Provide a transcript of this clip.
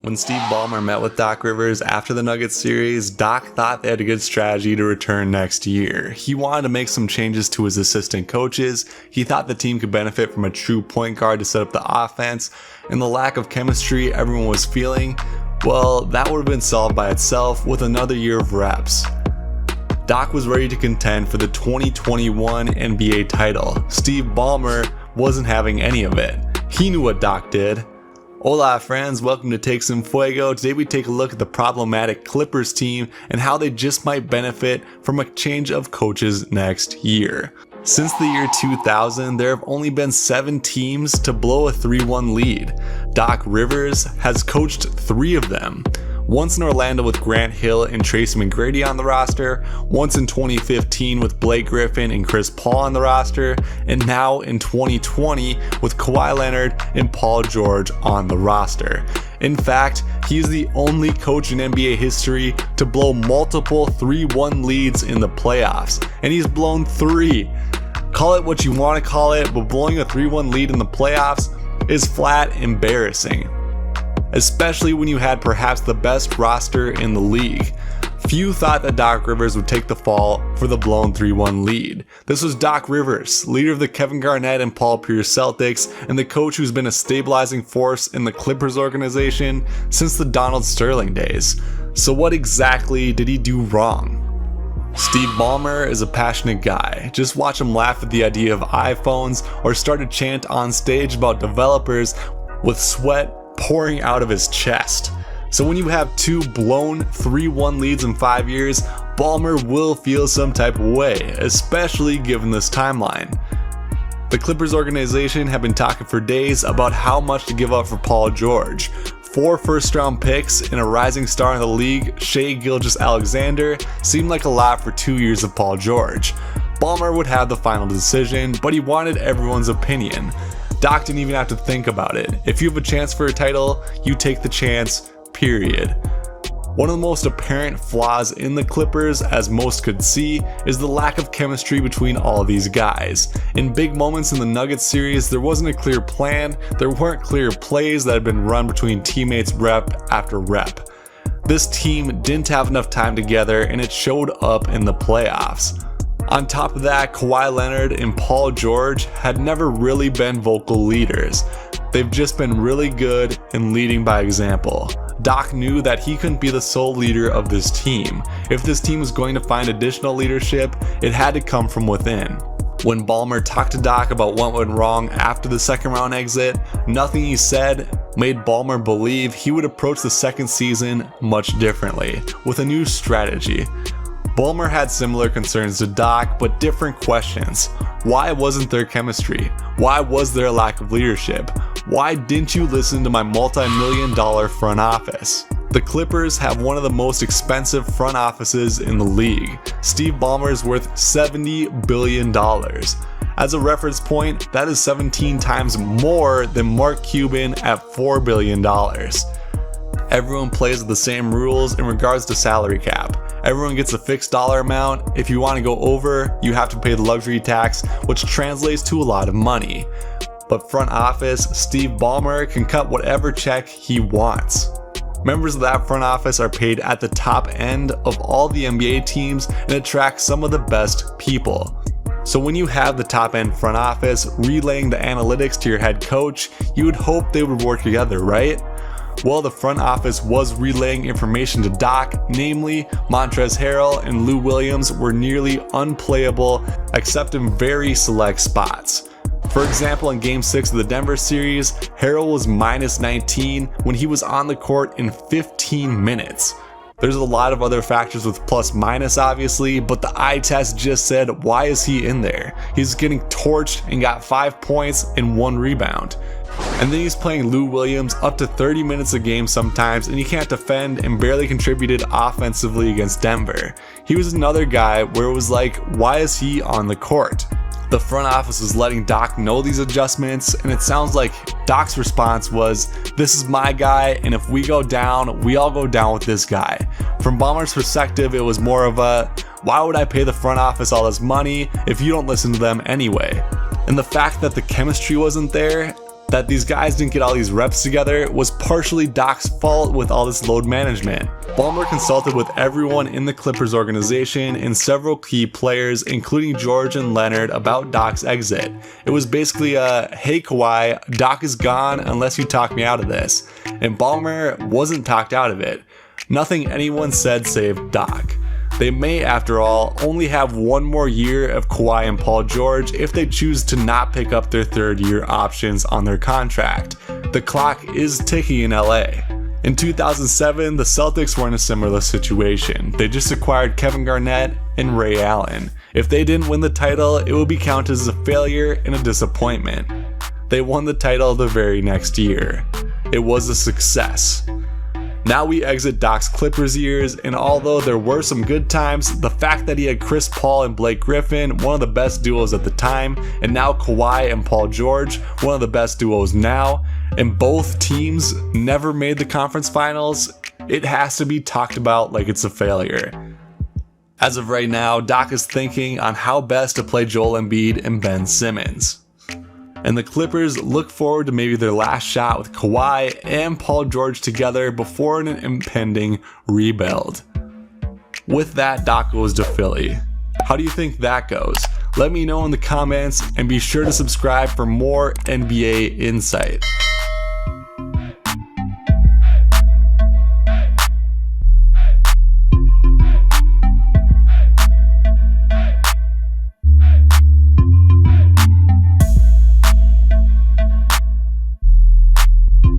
When Steve Ballmer met with Doc Rivers after the Nuggets series, Doc thought they had a good strategy to return next year. He wanted to make some changes to his assistant coaches. He thought the team could benefit from a true point guard to set up the offense, and the lack of chemistry everyone was feeling, well, that would have been solved by itself with another year of reps. Doc was ready to contend for the 2021 NBA title. Steve Ballmer wasn't having any of it. He knew what Doc did. Hola friends, welcome to Take Some Fuego. Today we take a look at the problematic Clippers team and how they just might benefit from a change of coaches next year. Since the year 2000, there have only been 7 teams to blow a 3-1 lead. Doc Rivers has coached 3 of them. Once in Orlando with Grant Hill and Tracy Mcgrady on the roster, once in 2015 with Blake Griffin and Chris Paul on the roster, and now in 2020 with Kawhi Leonard and Paul George on the roster. In fact, he is the only coach in NBA history to blow multiple 3-1 leads in the playoffs, and he's blown 3. Call it what you want to call it, but blowing a 3-1 lead in the playoffs is flat embarrassing. Especially when you had perhaps the best roster in the league. Few thought that Doc Rivers would take the fall for the blown 3-1 lead. This was Doc Rivers, leader of the Kevin Garnett and Paul Pierce Celtics, and the coach who's been a stabilizing force in the Clippers organization since the Donald Sterling days. So what exactly did he do wrong? Steve Ballmer is a passionate guy. Just watch him laugh at the idea of iPhones or start to chant on stage about developers with sweat pouring out of his chest. So when you have 2 blown 3-1 leads in 5 years, Ballmer will feel some type of way, especially given this timeline. The Clippers organization have been talking for days about how much to give up for Paul George. 4 first-round picks and a rising star in the league, Shai Gilgeous-Alexander, seemed like a lot for 2 years of Paul George. Ballmer would have the final decision, but he wanted everyone's opinion. Doc didn't even have to think about it. If you have a chance for a title, you take the chance, period. One of the most apparent flaws in the Clippers, as most could see, is the lack of chemistry between all of these guys. In big moments in the Nuggets series, there wasn't a clear plan, there weren't clear plays that had been run between teammates rep after rep. This team didn't have enough time together, and it showed up in the playoffs. On top of that, Kawhi Leonard and Paul George had never really been vocal leaders. They've just been really good in leading by example. Doc knew that he couldn't be the sole leader of this team. If this team was going to find additional leadership, it had to come from within. When Ballmer talked to Doc about what went wrong after the second round exit, nothing he said made Ballmer believe he would approach the second season much differently, with a new strategy. Ballmer had similar concerns to Doc, but different questions. Why wasn't there chemistry? Why was there a lack of leadership? Why didn't you listen to my multi-million-dollar front office? The Clippers have one of the most expensive front offices in the league. Steve Ballmer is worth $70 billion. As a reference point, that is 17 times more than Mark Cuban at $4 billion. Everyone plays with the same rules in regards to salary cap. Everyone gets a fixed dollar amount. If you want to go over, you have to pay the luxury tax, which translates to a lot of money. But front office, Steve Ballmer can cut whatever check he wants. Members of that front office are paid at the top end of all the NBA teams and attract some of the best people. So when you have the top end front office relaying the analytics to your head coach, you would hope they would work together, right? Well, the front office was relaying information to Doc, namely Montrezl Harrell and Lou Williams were nearly unplayable except in very select spots. For example, in Game 6 of the Denver series, Harrell was minus 19 when he was on the court in 15 minutes. There's a lot of other factors with plus minus obviously, but the eye test just said, why is he in there? He's getting torched and got 5 points and 1 rebound. And then he's playing Lou Williams up to 30 minutes a game sometimes, and he can't defend and barely contributed offensively against Denver. He was another guy where it was like, why is he on the court? The front office was letting Doc know these adjustments, and it sounds like Doc's response was, this is my guy, and if we go down, we all go down with this guy. From Ballmer's perspective, it was more of a, why would I pay the front office all this money if you don't listen to them anyway? And the fact that the chemistry wasn't there, That these guys didn't get all these reps together was partially Doc's fault with all this load management. Ballmer consulted with everyone in the Clippers organization and several key players, including George and Leonard, about Doc's exit. It was basically a, hey Kawhi, Doc is gone unless you talk me out of this. And Ballmer wasn't talked out of it. Nothing anyone said saved Doc. They may, after all, only have one more year of Kawhi and Paul George if they choose to not pick up their third-year options on their contract. The clock is ticking in LA. In 2007, the Celtics were in a similar situation. They just acquired Kevin Garnett and Ray Allen. If they didn't win the title, it would be counted as a failure and a disappointment. They won the title the very next year. It was a success. Now we exit Doc's Clippers years, and although there were some good times, the fact that he had Chris Paul and Blake Griffin, one of the best duos at the time, and now Kawhi and Paul George, one of the best duos now, and both teams never made the conference finals, it has to be talked about like it's a failure. As of right now, Doc is thinking on how best to play Joel Embiid and Ben Simmons. And the Clippers look forward to maybe their last shot with Kawhi and Paul George together before an impending rebuild. With that, Doc goes to Philly. How do you think that goes? Let me know in the comments and be sure to subscribe for more NBA insight.